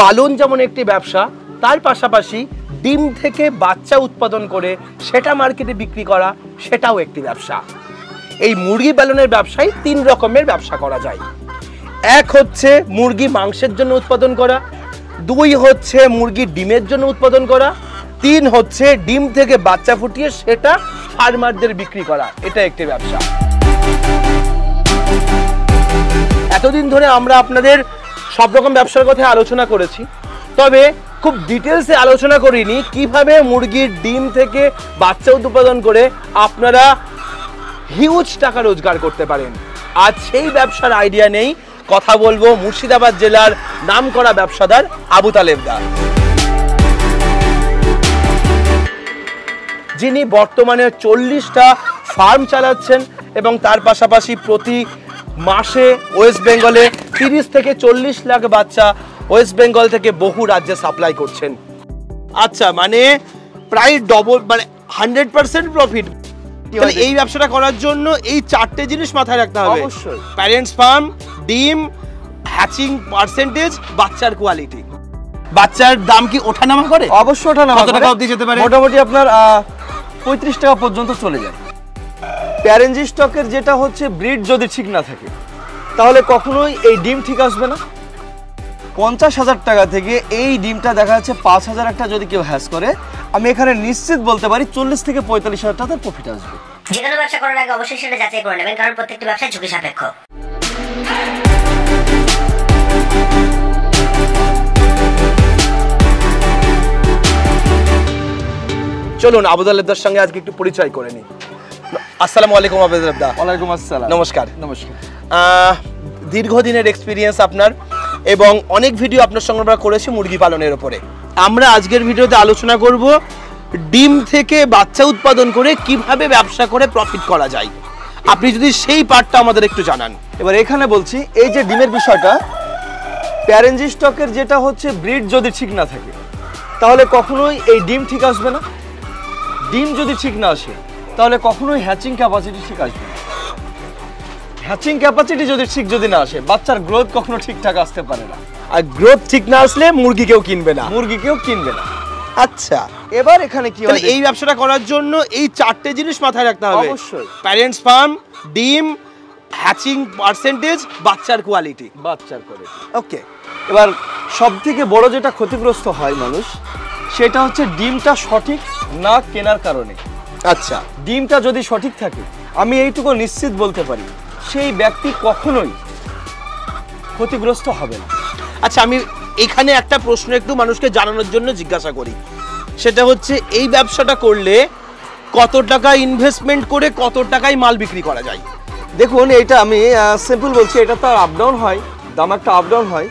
পালন যেমন একটি ব্যবসা, তার পাশাপাশি ডিম থেকে বাচ্চা উৎপাদন করে সেটা মার্কেটে বিক্রি করা সেটাও একটি ব্যবসা। এই মুরগি পালনের ব্যবসায় 3 রকমের ব্যবসা করা যায়। এক হচ্ছে মুরগি মাংসের জন্য উৎপাদন করা, 2 হচ্ছে মুরগি ডিমের জন্য উৎপাদন করা, 3 হচ্ছে ডিম থেকে বাচ্চা ফুটিয়ে সেটা ফার্মারদের বিক্রি করা, এটা একটি ব্যবসা। এতদিন ধরে আমরা আপনাদের সব রকম ব্যবসার কথা আলোচনা করেছি, তবে খুব ডিটেলসে আলোচনা করিনি কিভাবে মুরগির ডিম থেকে বাচ্চা উৎপাদন করে আপনারা হিউজ টাকা রোজগার করতে পারেন। আজ সেই ব্যবসার আইডিয়া নেই, কথা বলবো মুর্শিদাবাদ জেলার নামকরা ব্যবসাদার আবু তালেব দা, যিনি বর্তমানে 40টা ফার্ম চালাচ্ছেন এবং তার পাশাপাশি প্রতি মাসে ওয়েস্ট বেঙ্গলে 30 থেকে 40 লাখ বাচ্চা ওয়েস্ট বেঙ্গল থেকে বহু রাজ্যে সাপ্লাই করছেন। আচ্ছা, মানে প্রায় ডবল, মানে 100% প্রফিট। এই ব্যবসাটা করার জন্য এই 4টে জিনিস মাথায় রাখতে হবে। অবশ্যই প্যারেন্টস ফার্ম, ডিম, হ্যাচিং পার্সেন্টেজ, বাচ্চার কোয়ালিটি। বাচ্চার দাম কি ওঠানামা করে? অবশ্যই ওঠানামা। কত টাকা অবধি যেতে পারে? মোটামুটি আপনার 35 টাকা পর্যন্ত চলে যায়। প্যারেন্জি স্টকের যেটা হচ্ছে ব্রিড যদি ঠিক না থাকে তাহলে কখনোই এই ডিম ঠিক আসবে না। 50,000 টাকা থেকে এই ডিমটা দেখা যাচ্ছে 5,000 একটা যদি কেউ হ্যাচ করে, আমি এখানে নিশ্চিত বলতে পারি 40 থেকে 45,000 টাকার প্রফিট আসবে। যে কোনো ব্যবসা করার আগে অবশ্যই সেটা যাচাই করে নেবেন, কারণ প্রত্যেকটি ব্যবসা ঝুঁকি সাপেক্ষ। চলুন আবু তালেবদার সঙ্গে আজকে একটু পরিচয় করে নিই। আসসালামু আলাইকুম আবু তালেবদা। ওয়ালাইকুম আসসালাম। নমস্কার। নমস্কার। দীর্ঘদিনের এক্সপিরিয়েন্স আপনার এবং অনেক ভিডিও আপনার সঙ্গে আমরা করেছি মুরগি পালনের উপরে। আমরা আজকের ভিডিওতে আলোচনা করব ডিম থেকে বাচ্চা উৎপাদন করে কিভাবে ব্যবসা করে প্রফিট করা যায়। আপনি যদি সেই পার্টটা আমাদের একটু জানান। এবার এখানে বলছি, এই যে ডিমের বিষয়টা, প্যারেন্জি স্টকের যেটা হচ্ছে ব্রিড যদি ঠিক না থাকে তাহলে কখনোই এই ডিম ঠিক আসবে না। ডিম যদি ঠিক না আসে তাহলে কখনোই হ্যাচিং ক্যাপাসিটি ঠিক আসবে না। হ্যাচিং ক্যাপাসিটি যদি না আসে, বাচ্চার গ্রোথ কখনো ঠিকঠাক আসতে পারে না। আর গ্রোথ ঠিক না আসলে মুরগি কেউ কিনবে না। আচ্ছা, এবার এখানে কি হয়, এই ব্যবসাটা করার জন্য এই 4টে জিনিস মাথায় রাখতে হবে। অবশ্যই প্যারেন্টস ফার্ম, ডিম, হ্যাচিং পার্সেন্টেজ, বাচ্চার কোয়ালিটি। ওকে। এবার সবথেকে বড় যেটা ক্ষতিগ্রস্ত হয় মানুষ, সেটা হচ্ছে ডিমটা সঠিক না কেনার কারণে। আচ্ছা, ডিমটা যদি সঠিক থাকে, আমি এইটুকু নিশ্চিত বলতে পারি সেই ব্যক্তি কখনোই ক্ষতিগ্রস্ত হবে না। আচ্ছা, আমি এখানে একটা প্রশ্ন একটু মানুষকে জানানোর জন্য জিজ্ঞাসা করি, সেটা হচ্ছে এই ব্যবসাটা করলে কত টাকা ইনভেস্টমেন্ট করে কত টাকায় মাল বিক্রি করা যায়? দেখুন, এটা আমি সিম্পল বলছি, এটা তো আপ ডাউন হয়, দাম একটা আপ ডাউন হয়।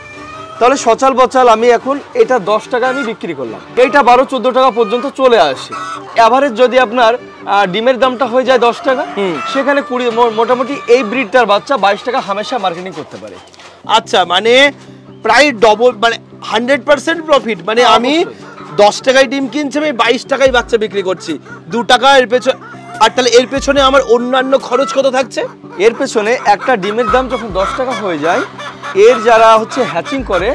তাহলে সচাল বচাল আমি এখন এটা 10 টাকা আমি বিক্রি করলাম, এইটা 12-14 টাকা পর্যন্ত চলে আসে। এভারেজ যদি আপনার ডিমের দামটা হয়ে যায় 10 টাকা, সেখানে মোটামুটি এই ব্রিডটার বাচ্চা 22 টাকা হামেশা মার্কেটিং করতে পারে। আচ্ছা, মানে প্রায় ডবল, মানে 100% প্রফিট। মানে আমি 10 টাকায় ডিম কিনছি, আমি 22 টাকায় বাচ্চা বিক্রি করছি, 2 টাকা এর পেছনে। আর তাহলে এর পেছনে আমার অন্যান্য খরচ কত থাকছে? এর পেছনে একটা ডিমের দাম যখন 10 টাকা হয়ে যায়, এর যারা হচ্ছে হ্যাচিং করে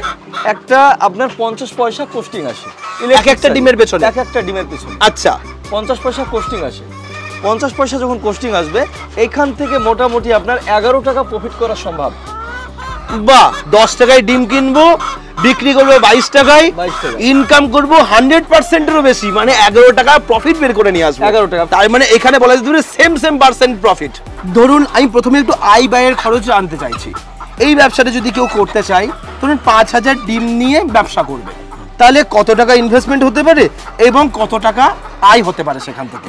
একটা আপনার 50 পয়সা কোস্টিং আসে একটা ডিমের পেছনে। আচ্ছা, 50 পয়সা কোস্টিং আসে। 50 পয়সা যখন কোস্টিং আসবে, এইখান থেকে মোটামুটি আপনার 11 টাকা প্রফিট করা সম্ভব। বাহ, 10 টাকায় ডিম কিনবো, বিক্রি করবো 22 টাকায়, ইনকাম করবো 100%-এরও বেশি, মানে 11 টাকা প্রফিট বের করে নিয়ে আসবো। 11 টাকা। তার মানে এখানে বলা যেতে পারে সেম পার্সেন্ট প্রফিট। ধরুন আমি প্রথমে একটু আয় ব্যয়ের খরচ আনতে চাইছি। এই ব্যবসাটা যদি কেউ করতে চায়, ধরুন 5,000 ডিম নিয়ে ব্যবসা করবে, তাহলে কত টাকা ইনভেস্টমেন্ট হতে পারে এবং কত টাকা আয় হতে পারে সেখান থেকে?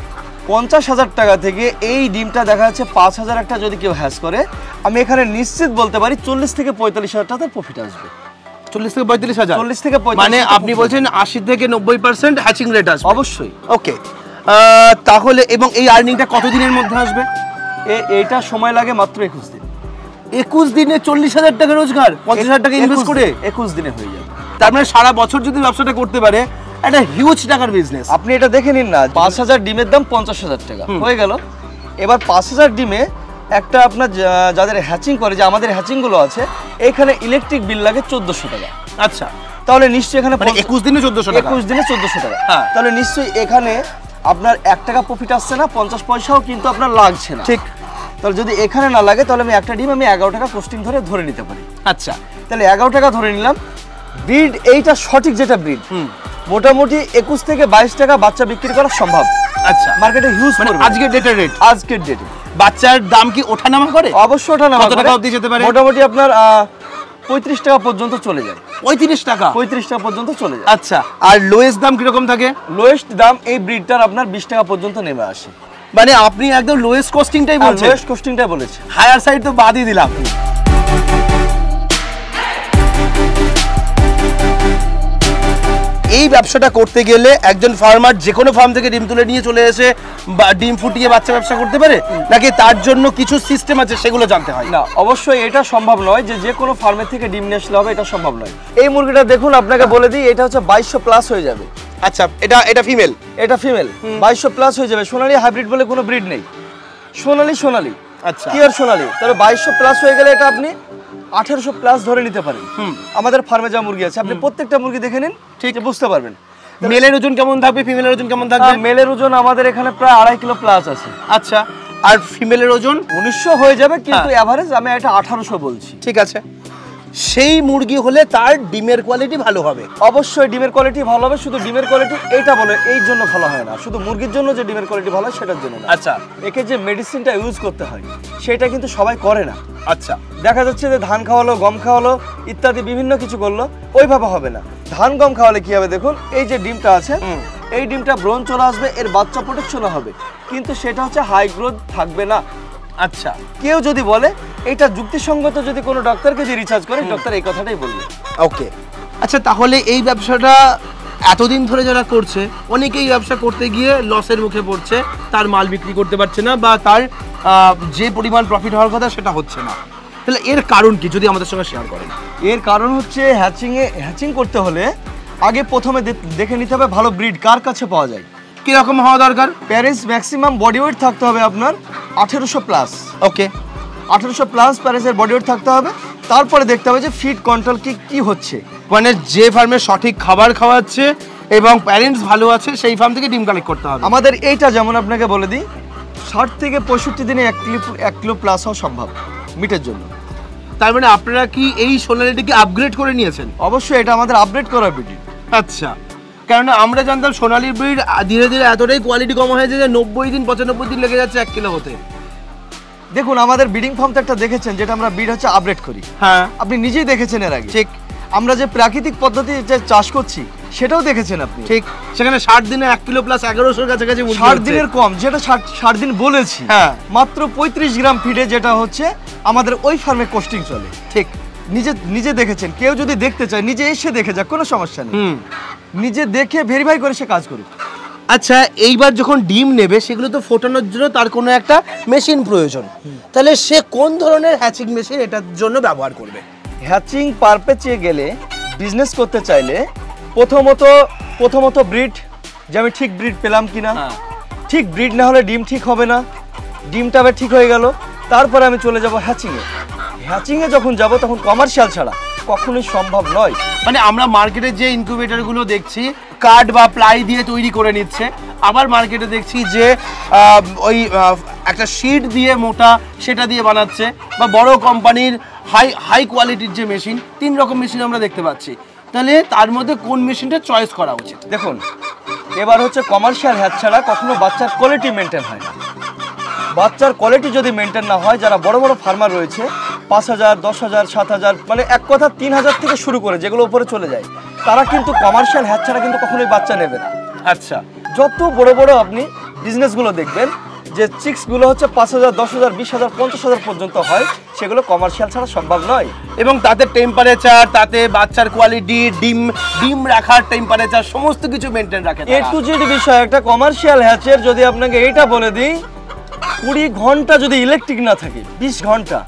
50,000 টাকা থেকে এই ডিমটা দেখা যাচ্ছে 5,000 একটা যদি কেউ হ্যাচ করে, আমি এখানে নিশ্চিত বলতে পারি 40 থেকে 45,000 টাকার প্রফিট আসবে। 40 থেকে 45,000? 40 থেকে 45, মানে আপনি বলছেন 80 থেকে 90% হ্যাচিং রেট আসবে? অবশ্যই। ওকে, তাহলে এবং এই আর্নিংটা কতদিনের মধ্যে আসবে? এইটা সময় লাগে মাত্র 21 দিন। 21 দিনে 40,000 টাকা রোজগার, 50,000 টাকা ইনভেস্ট করে 21 দিনে হয়ে যাবে। তার মানে সারা বছর যদি ব্যবসাটা করতে পারে, একটা হিউজ টাকার বিজনেস। আপনি এটা দেখে নিন না, 5,000 ডিমের দাম 50,000 টাকা হয়ে গেল। এবার 5,000 ডিমে একটা আপনার যাদের হ্যাচিং করে, যে আমাদের হ্যাচিং গুলো আছে, এখানে ইলেকট্রিক বিল লাগে 1400 টাকা। আচ্ছা, তাহলে নিশ্চয়ই এখানে মানে 21 দিনে 1400 টাকা 21 দিনে 1400 টাকা হ্যাঁ। তাহলে নিশ্চয়ই এখানে আপনার 1 টাকা প্রফিট আসছে না, 50 পয়সাও কিন্তু আপনার লাগছে না। ঠিক। তাহলে যদি এখানে না লাগে তাহলে আমি একটা ডিম আমি 11 টাকা কস্টিং ধরে নিতে পারি। আচ্ছা, তাহলে 11 টাকা ধরে নিলাম। ব্রিড এইটা সঠিক যেটা ব্রিড মোটামুটি 21 থেকে 22 টাকা বাচ্চা বিক্রি করা সম্ভব। আচ্ছা, মার্কেটে হিউজ মানে করবে আজকের ডেটের রেট, আজকের ডেটে বাচ্চার দাম কি ওঠানামা করে? অবশ্যই ওটা না কত টাকা অবধি যেতে পারে? মোটামুটি আপনার 35 টাকা পর্যন্ত চলে যায়। 35 টাকা? 35 টাকা পর্যন্ত চলে যায়। আচ্ছা, আর লোয়েস্ট দাম কিরকম থাকে? লোয়েস্ট দাম এই ব্রিডটার আপনার 20 টাকা পর্যন্ত নেমে আসে। মানে আপনি একদম লোয়েস্ট কস্টিংটাই বলছেন? লোয়েস্ট কস্টিংটাই বলেছি, হায়ার সাইড তো বাদই দিলাম। এই ব্যবসাটা করতে গেলে একজন ফার্মার যে কোনো ফার্ম থেকে ডিম তুলে নিয়ে চলে এসে বা ডিম ফুটিয়ে বাচ্চা ব্যবসা করতে পারে, নাকি তার জন্য কিছু সিস্টেম আছে সেগুলো জানতে হয়? না, অবশ্যই এটা সম্ভব নয় যে কোনো ফার্মের থেকে ডিম নিয়ে আসলে হবে, এটা সম্ভব নয়। এই মুরগিটা দেখুন, আপনাকে বলে দিই, এটা হচ্ছে 2200 প্লাস হয়ে যাবে। আচ্ছা, এটা ফিমেল? এটা ফিমেল, 2200 প্লাস হয়ে যাবে। সোনালী হাইব্রিড বলে কোনো ব্রিড নেই, সোনালী। আচ্ছা, কি আর সোনালী, তাহলে 2200 প্লাস হয়ে গেলে এটা আপনি 1800 প্লাস ধরে নিতে পারেন। আমাদের ফার্মে যা মুরগি আছে আপনি প্রত্যেকটা মুরগি দেখে নিন, ঠিক বুঝতে পারবেন। মেলের ওজন কেমন থাকবে, ফিমেলের ওজন কেমন থাকবে? মেলের ওজন আমাদের এখানে প্রায় 2.5 কিলো প্লাস আছে। আচ্ছা, আর ফিমেলের ওজন 1900 হয়ে যাবে, কিন্তু এভারেজ আমি এটা 1800 বলছি। ঠিক আছে। সেই মুরগি হলে তার ডিমের কোয়ালিটি ভালো হবে? অবশ্যই ডিমের কোয়ালিটি ভালো হবে। শুধু ডিমের কোয়ালিটি এইটা বলে এই জন্য ভালো হয় না, শুধু মুরগির জন্য যে ডিমের কোয়ালিটি ভালো হয় সেটার জন্য না। আচ্ছা, একে যে মেডিসিনটা ইউজ করতে হয় সেটা কিন্তু সবাই করে না। আচ্ছা, দেখা যাচ্ছে যে ধান খাওয়ালো, গম খাওয়ালো, ইত্যাদি বিভিন্ন কিছু করলো, ওইভাবে হবে না। ধান গম খাওয়ালে কি হবে দেখুন, এই যে ডিমটা আছে এই ডিমটা ব্রণ চলে আসবে, এর বাচ্চা প্রোটেকশন হবে, কিন্তু সেটা হচ্ছে হাই গ্রোথ থাকবে না। আচ্ছা, কেউ যদি বলে এটা যুক্তিসঙ্গত, যদি কোনো ডক্টরকে দিয়ে রিসার্চ করে, ডক্টর এই কথাটাই বলবে। ওকে। আচ্ছা, তাহলে এই ব্যবসাটা এতদিন ধরে যারা করছে, অনেকেই ব্যবসা করতে গিয়ে লসের মুখে পড়ছে, তার মাল বিক্রি করতে পারছে না, বা তার যে পরিমাণ প্রফিট হওয়ার কথা সেটা হচ্ছে না। তাহলে এর কারণ কি, যদি আমাদের সঙ্গে শেয়ার করেন? এর কারণ হচ্ছে হ্যাচিং করতে হলে আগে প্রথমে দেখে নিতে হবে ভালো ব্রিড কার কাছে পাওয়া যায়। কিরকম হওয়া দরকার? প্যারেন্টস ম্যাক্সিমাম বডি ওয়েট থাকতে হবে আপনার 1800 প্লাস। ওকে, 1800 প্লাস প্যারেন্টসের বডি ওয়েট থাকতে হবে। তারপরে দেখতে হবে যে ফিড কন্ট্রোল কি হচ্ছে, মানে যে ফার্মে সঠিক খাবার খাওয়াচ্ছে এবং প্যারেন্টস ভালো আছে সেই ফার্ম থেকে ডিম কালেক্ট করতে হবে। আমাদের এইটা যেমন আপনাকে বলে দিই, 60 থেকে 65 দিনে 1 কিলো প্লাস হওয়া সম্ভব মিটের জন্য। তার মানে আপনারা কি এই সোনালিটিকে আপগ্রেড করে নিয়েছেন? অবশ্যই এটা আমাদের আপগ্রেড করা ব্রিড। আচ্ছা, কারণ আমরা জানতাম সোনালী ব্রিড ধীরে ধীরে এতটাই কোয়ালিটি কম হয়েছে যে 90 দিন 95 দিন লেগে যাচ্ছে 1 কিলো হতে। দেখুন, আমাদের ব্রিডিং ফার্ম তো একটা দেখেছেন, যেটা আমরা ব্রিড হচ্ছে আপগ্রেড করি। হ্যাঁ, আপনি নিজেই দেখেছেন এর আগে। ঠিক। আমরা যে প্রাকৃতিক পদ্ধতি যে চাষ করছি সেটাও দেখেছেন আপনি। ঠিক, সেখানে 60 দিনে 1 কিলো প্লাস 1100 কাছাকাছি। 60 দিনের কম, যেটা 60 দিন বলেছি, হ্যাঁ, মাত্র 35 গ্রাম ফিডে যেটা হচ্ছে আমাদের ওই ফার্মে কোস্টিং চলে। ঠিক, নিজে দেখেছেন। কেউ যদি দেখতে চায় নিজে এসে দেখে যাক, কোনো সমস্যা নেই। নিজে দেখে ভেরিফাই করে সে কাজ করুক। আচ্ছা, এইবার যখন ডিম নেবে সেগুলো তো ফোটানোর জন্য তার কোনো একটা মেশিন প্রয়োজন, তাহলে সে কোন ধরনের হ্যাচিং মেশিন এটার জন্য ব্যবহার করবে? হ্যাচিং পারপেচে গেলে, বিজনেস করতে চাইলে প্রথমত ব্রিড, যে আমি ঠিক ব্রিড পেলাম কিনা। ঠিক ব্রিড না হলে ডিম ঠিক হবে না, ডিমটা আবার ঠিক হয়ে গেল, তারপরে আমি চলে যাব হ্যাচিংয়ে যখন যাব তখন কমার্শিয়াল ছাড়া কখনোই সম্ভব নয়। মানে আমরা মার্কেটে যে ইনকিউবেটরগুলো দেখছি কাঠ বা প্লাই দিয়ে তৈরি করে নিচ্ছে, আবার মার্কেটে দেখছি যে একটা শিট দিয়ে মোটা সেটা দিয়ে বানাচ্ছে, বা বড় কোম্পানির হাই কোয়ালিটির যে মেশিন, 3 রকম মেশিন আমরা দেখতে পাচ্ছি। তাহলে তার মধ্যে কোন মেশিনটা চয়েস করা উচিত? দেখুন, এবার হচ্ছে কমার্শিয়াল হ্যাচ ছাড়া কখনো বাচ্চার কোয়ালিটি মেনটেন হয় না। বাচ্চার কোয়ালিটি যদি মেনটেন না হয়, যারা বড় বড় ফার্মার রয়েছে 5000, 10000, 7000, মানে এক কথা 3000 থেকে শুরু করে যেগুলো উপরে চলে যায়, তারা কিন্তু কমার্শিয়াল হ্যাচ ছাড়া কিন্তু কখনোই বাচ্চা নেবে না। আচ্ছা, যত বড় বড় আপনি বিজনেসগুলো দেখবেন যে চিক্সগুলো হচ্ছে 5000, 10000, 20000, 50000 পর্যন্ত হয়, সেগুলো কমার্শিয়াল ছাড়া সম্ভব নয়। এবং তাতে টেম্পারেচার, তাতে বাচ্চার কোয়ালিটি, ডিম রাখার টেম্পারেচার, সমস্ত কিছু মেনটেন রাখে। এ টু জেড বিষয় একটা কমার্শিয়াল হ্যাচের। যদি আপনাকে এইটা বলে দিই, 20 ঘন্টা যদি ইলেকট্রিক না থাকে, 20 ঘন্টা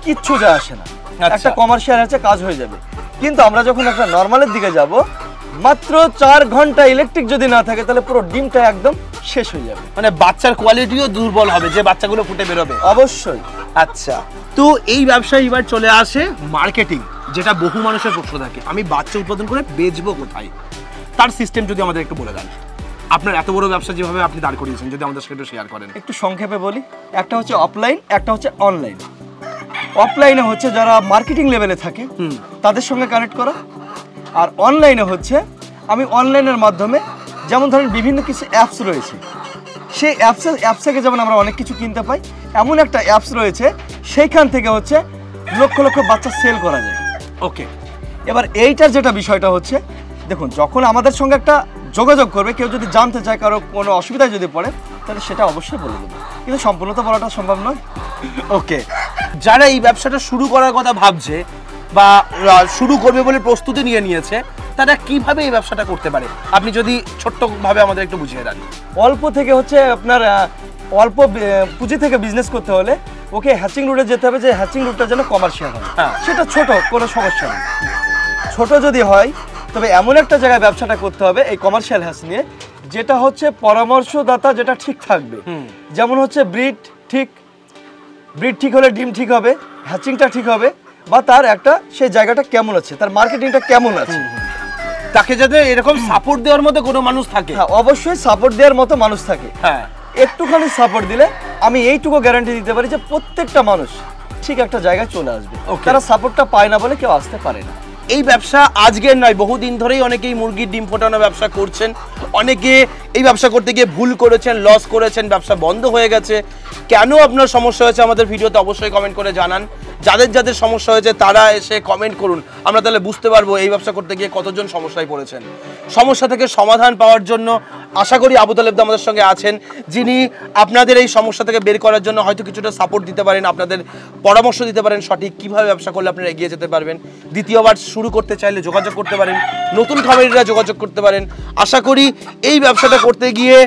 কিচ্ছু যায় আসে না, একটা কমার্শিয়াল হ্যাচে কাজ হয়ে যাবে। কিন্তু আমরা যখন একটা নর্মালের দিকে যাব, মাত্র 4 ঘন্টা ইলেকট্রিক যদি না থাকে তাহলে পুরো ডিমটা একদম শেষ হয়ে যাবে। মানে বাচ্চার কোয়ালিটিও দুর্বল হবে, যে বাচ্চাগুলো ফুটে বেরোবে। অবশ্যই। আচ্ছা, তো এই ব্যবসায় এবার চলে আসে মার্কেটিং, যেটা বহু মানুষের প্রশ্ন থাকে, আমি বাচ্চা উৎপাদন করে বেচবো কোথায়, তার সিস্টেম যদি আমাদের একটু বলে দেন। আপনার এত বড় ব্যবসা যেভাবে আপনি দাঁড় করিয়েছেন, যদি আমাদের সাথে একটু শেয়ার করেন। একটু সংক্ষেপে বলি, একটা হচ্ছে অফলাইন, একটা হচ্ছে অনলাইন। অফলাইনে হচ্ছে যারা মার্কেটিং লেভেলে থাকে তাদের সঙ্গে কানেক্ট করা, আর অনলাইনে হচ্ছে আমি অনলাইনের মাধ্যমে, যেমন ধরেন বিভিন্ন কিছু অ্যাপস রয়েছে, সেই অ্যাপস থেকে যেমন আমরা অনেক কিছু কিনতে পাই, এমন একটা অ্যাপস রয়েছে সেইখান থেকে হচ্ছে লক্ষ লক্ষ বাচ্চা সেল করা যায়। ওকে, এবার এইটার যেটা বিষয়টা হচ্ছে, দেখুন যখন আমাদের সঙ্গে একটা যোগাযোগ করবে, কেউ যদি জানতে চায় কারো কোনো অসুবিধায় যদি পড়ে, তাহলে সেটা অবশ্যই বলে দেবে, কিন্তু সম্পূর্ণ তো বলাটা সম্ভব নয়। ওকে, যারা এই ব্যবসাটা শুরু করার কথা ভাবছে বা শুরু করবে বলে প্রস্তুতি নিয়েছে, তারা কিভাবে এই ব্যবসাটা করতে পারে, আপনি যদি ছোট্টভাবে আমাদের একটু বুঝিয়ে দেন। অল্প থেকে হচ্ছে আপনার অল্প পুঁজি থেকে বিজনেস করতে হলে ওকে হ্যাচিং রুটে যেতে হবে, যে হ্যাচিং রুটটা যেন কমার্শিয়াল হয়। সেটা ছোট, কোনো সমস্যা নেই। ছোট যদি হয় তবে এমন একটা জায়গায় ব্যবসাটা করতে হবে এই কমার্শিয়াল হ্যাচ নিয়ে, যেটা হচ্ছে পরামর্শদাতা যেটা ঠিক থাকবে। যেমন হচ্ছে ব্রিড ঠিক হলে ডিম ঠিক হবে, হ্যাচিংটা ঠিক হবে, বা তার একটা সেই জায়গাটা কেমন আছে, তার মার্কেটিংটা কেমন আছে, তাকে যাতে এরকম সাপোর্ট দেওয়ার মতো কোনো মানুষ থাকে। হ্যাঁ, অবশ্যই সাপোর্ট দেওয়ার মতো মানুষ থাকে। হ্যাঁ, একটুখানি সাপোর্ট দিলে আমি এইটুকু গ্যারান্টি দিতে পারি যে প্রত্যেকটা মানুষ ঠিক একটা জায়গায় চলে আসবে। তারা সাপোর্টটা পায় না বলে কেউ আসতে পারে না। এই ব্যবসা আজকের নয়, বহুদিন ধরেই অনেকেই মুরগির ডিম ফোটানো ব্যবসা করছেন। অনেকে এই ব্যবসা করতে গিয়ে ভুল করেছেন, লস করেছেন, ব্যবসা বন্ধ হয়ে গেছে। কেন আপনার সমস্যা হয়েছে আমাদের ভিডিওতে অবশ্যই কমেন্ট করে জানান। যাদের সমস্যা হয়েছে তারা এসে কমেন্ট করুন, আমরা তাহলে বুঝতে পারবো এই ব্যবসা করতে গিয়ে কতজন সমস্যায় পড়েছেন। সমস্যা থেকে সমাধান পাওয়ার জন্য আশা করি আবু তালেব দা আমাদের সঙ্গে আছেন, যিনি আপনাদের এই সমস্যা থেকে বের করার জন্য হয়তো কিছুটা সাপোর্ট দিতে পারেন, আপনাদের পরামর্শ দিতে পারেন সঠিক কিভাবে ব্যবসা করলে আপনারা এগিয়ে যেতে পারবেন। দ্বিতীয়বার শুরু করতে চাইলে যোগাযোগ করতে পারেন, নতুন খামারিরা যোগাযোগ করতে পারেন। আশা করি এই ব্যবসাটা করতে গিয়ে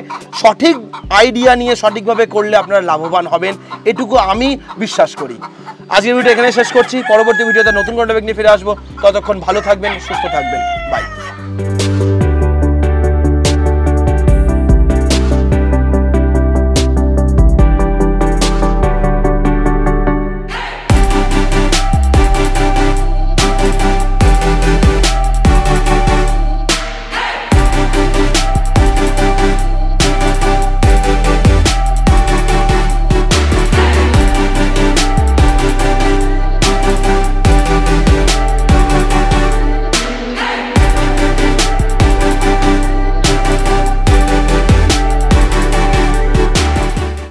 সঠিক আইডিয়া নিয়ে সঠিকভাবে করলে আপনারা লাভবান হবেন, এটুকু আমি বিশ্বাস করি। আজকের ভিডিও এখানে শেষ করছি, পরবর্তী ভিডিওতে নতুন কোনো টপিক নিয়ে ফিরে আসবো। ততক্ষণ ভালো থাকবেন, সুস্থ থাকবেন, বাই।